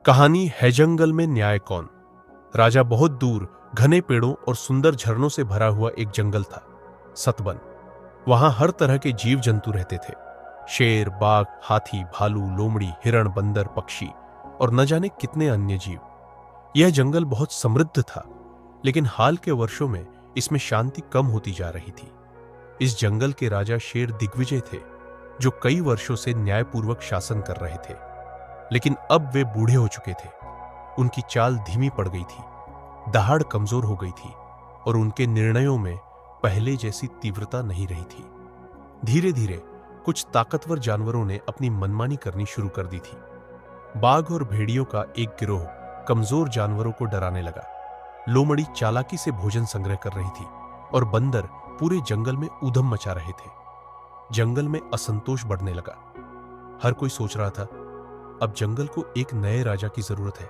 कहानी है जंगल में न्याय कौन। राजा बहुत दूर घने पेड़ों और सुंदर झरनों से भरा हुआ एक जंगल था, सतवन। वहां हर तरह के जीव जंतु रहते थे। शेर, बाघ, हाथी, भालू, लोमड़ी, हिरण, बंदर, पक्षी और न जाने कितने अन्य जीव। यह जंगल बहुत समृद्ध था, लेकिन हाल के वर्षों में इसमें शांति कम होती जा रही थी। इस जंगल के राजा शेर दिग्विजय थे, जो कई वर्षों से न्यायपूर्वक शासन कर रहे थे। लेकिन अब वे बूढ़े हो चुके थे। उनकी चाल धीमी पड़ गई थी, दहाड़ कमजोर हो गई थी और उनके निर्णयों में पहले जैसी तीव्रता नहीं रही थी। धीरे धीरे कुछ ताकतवर जानवरों ने अपनी मनमानी करनी शुरू कर दी थी। बाघ और भेड़ियों का एक गिरोह कमजोर जानवरों को डराने लगा। लोमड़ी चालाकी से भोजन संग्रह कर रही थी और बंदर पूरे जंगल में ऊधम मचा रहे थे। जंगल में असंतोष बढ़ने लगा। हर कोई सोच रहा था, अब जंगल को एक नए राजा की जरूरत है।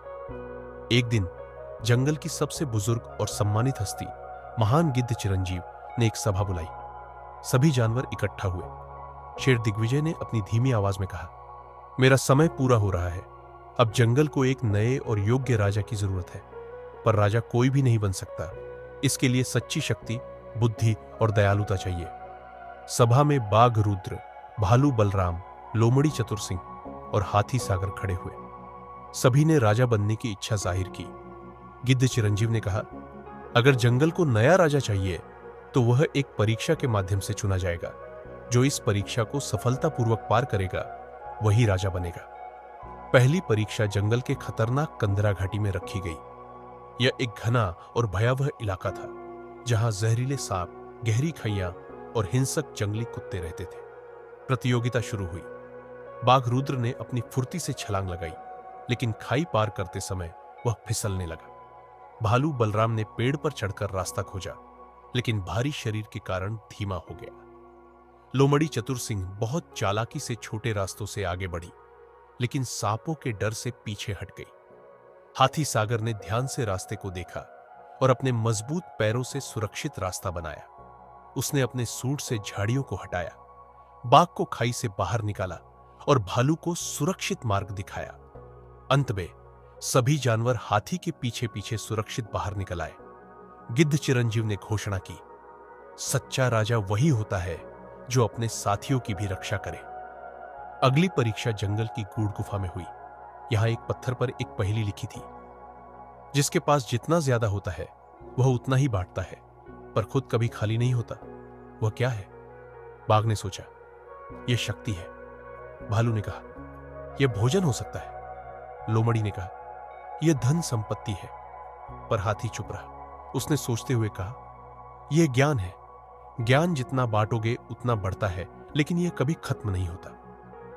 एक दिन जंगल की सबसे बुजुर्ग और सम्मानित हस्ती महान गिद्ध चिरंजीव ने एक सभा बुलाई। सभी जानवर इकट्ठा हुए। शेर दिग्विजय ने अपनी धीमी आवाज में कहा, मेरा समय पूरा हो रहा है। अब जंगल को एक नए और योग्य राजा की जरूरत है। पर राजा कोई भी नहीं बन सकता। इसके लिए सच्ची शक्ति, बुद्धि और दयालुता चाहिए। सभा में बाघ रुद्र, भालू बलराम, लोमड़ी चतुर सिंह और हाथी सागर खड़े हुए। सभी ने राजा बनने की इच्छा जाहिर की। गिद्ध चिरंजीव ने कहा, अगर जंगल को नया राजा चाहिए तो वह एक परीक्षा के माध्यम से चुना जाएगा। जो इस परीक्षा को सफलतापूर्वक पार करेगा वही राजा बनेगा। पहली परीक्षा जंगल के खतरनाक कंदरा घाटी में रखी गई। यह एक घना और भयावह इलाका था, जहां जहरीले सांप, गहरी खैया और हिंसक जंगली कुत्ते रहते थे। प्रतियोगिता शुरू हुई। बाघ रुद्र ने अपनी फुर्ती से छलांग लगाई, लेकिन खाई पार करते समय वह फिसलने लगा। भालू बलराम ने पेड़ पर चढ़कर रास्ता खोजा, लेकिन भारी शरीर के कारण धीमा हो गया। लोमड़ी चतुर सिंह बहुत चालाकी से छोटे रास्तों से आगे बढ़ी, लेकिन सांपों के डर से पीछे हट गई। हाथी सागर ने ध्यान से रास्ते को देखा और अपने मजबूत पैरों से सुरक्षित रास्ता बनाया। उसने अपने सूंड से झाड़ियों को हटाया, बाघ को खाई से बाहर निकाला और भालू को सुरक्षित मार्ग दिखाया। अंत में सभी जानवर हाथी के पीछे पीछे सुरक्षित बाहर निकल आए। गिद्ध चिरंजीव ने घोषणा की, सच्चा राजा वही होता है जो अपने साथियों की भी रक्षा करे। अगली परीक्षा जंगल की गूढ़ गुफा में हुई। यहां एक पत्थर पर एक पहेली लिखी थी, जिसके पास जितना ज्यादा होता है वह उतना ही बांटता है, पर खुद कभी खाली नहीं होता। वह क्या है? बाघ ने सोचा, यह शक्ति है। भालू ने कहा, यह भोजन हो सकता है। लोमड़ी ने कहा, यह धन संपत्ति है। पर हाथी चुप रहा। उसने सोचते हुए कहा, यह ज्ञान है। ज्ञान जितना बांटोगे उतना बढ़ता है, लेकिन यह कभी खत्म नहीं होता।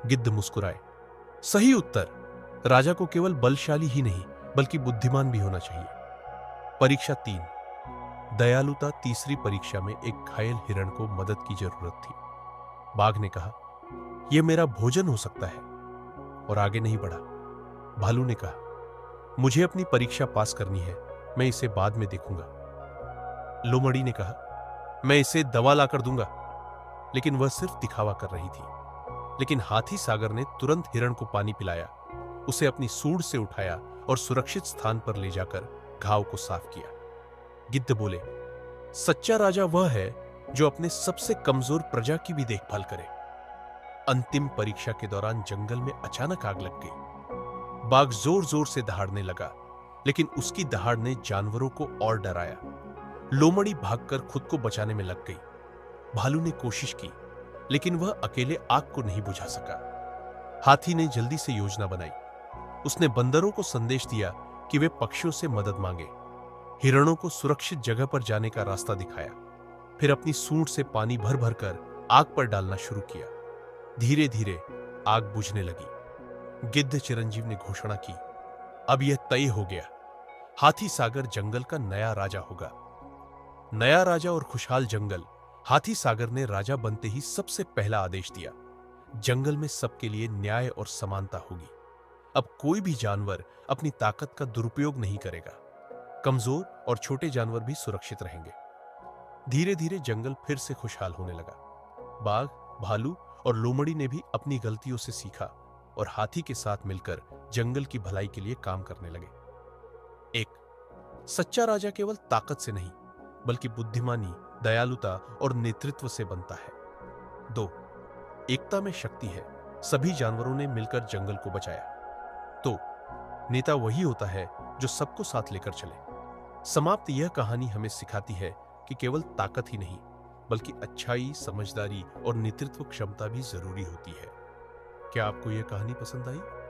गिद्ध मुस्कुराए, सही उत्तर। राजा को केवल बलशाली ही नहीं बल्कि बुद्धिमान भी होना चाहिए। परीक्षा 3, दयालुता। तीसरी परीक्षा में एक घायल हिरण को मदद की जरूरत थी। बाघ ने कहा, यह मेरा भोजन हो सकता है, और आगे नहीं बढ़ा। भालू ने कहा, मुझे अपनी परीक्षा पास करनी है, मैं इसे बाद में देखूंगा। लोमड़ी ने कहा, मैं इसे दवा लाकर दूंगा। लेकिन वह सिर्फ दिखावा कर रही थी। लेकिन हाथी सागर ने तुरंत हिरण को पानी पिलाया, उसे अपनी सूंड से उठाया और सुरक्षित स्थान पर ले जाकर घाव को साफ किया। गिद्ध बोले, सच्चा राजा वह है जो अपने सबसे कमजोर प्रजा की भी देखभाल करे। अंतिम परीक्षा के दौरान जंगल में अचानक आग लग गई। बाघ जोर जोर से दहाड़ने लगा, लेकिन उसकी दहाड़ ने जानवरों को और डराया। लोमड़ी भागकर खुद को बचाने में लग गई। भालू ने कोशिश की, लेकिन वह अकेले आग को नहीं बुझा सका। हाथी ने जल्दी से योजना बनाई। उसने बंदरों को संदेश दिया कि वे पक्षियों से मदद मांगे। हिरणों को सुरक्षित जगह पर जाने का रास्ता दिखाया। फिर अपनी सूंड से पानी भर भर कर आग पर डालना शुरू किया। धीरे धीरे आग बुझने लगी। गिद्ध चिरंजीव ने घोषणा की, अब यह तय हो गया, हाथी सागर जंगल का नया राजा होगा। नया राजा और खुशहाल जंगल। हाथी सागर ने राजा बनते ही सबसे पहला आदेश दिया, जंगल में सबके लिए न्याय और समानता होगी। अब कोई भी जानवर अपनी ताकत का दुरुपयोग नहीं करेगा। कमजोर और छोटे जानवर भी सुरक्षित रहेंगे। धीरे धीरे जंगल फिर से खुशहाल होने लगा। बाघ, भालू और लोमड़ी ने भी अपनी गलतियों से सीखा और हाथी के साथ मिलकर जंगल की भलाई के लिए काम करने लगे। एक, सच्चा राजा केवल ताकत से नहीं बल्कि बुद्धिमानी, दयालुता और नेतृत्व से बनता है। 2, एकता में शक्ति है। सभी जानवरों ने मिलकर जंगल को बचाया। तो नेता वही होता है जो सबको साथ लेकर चले। समाप्त यह कहानी हमें सिखाती है कि केवल ताकत ही नहीं बल्कि अच्छाई, समझदारी और नेतृत्व क्षमता भी जरूरी होती है। क्या आपको यह कहानी पसंद आई?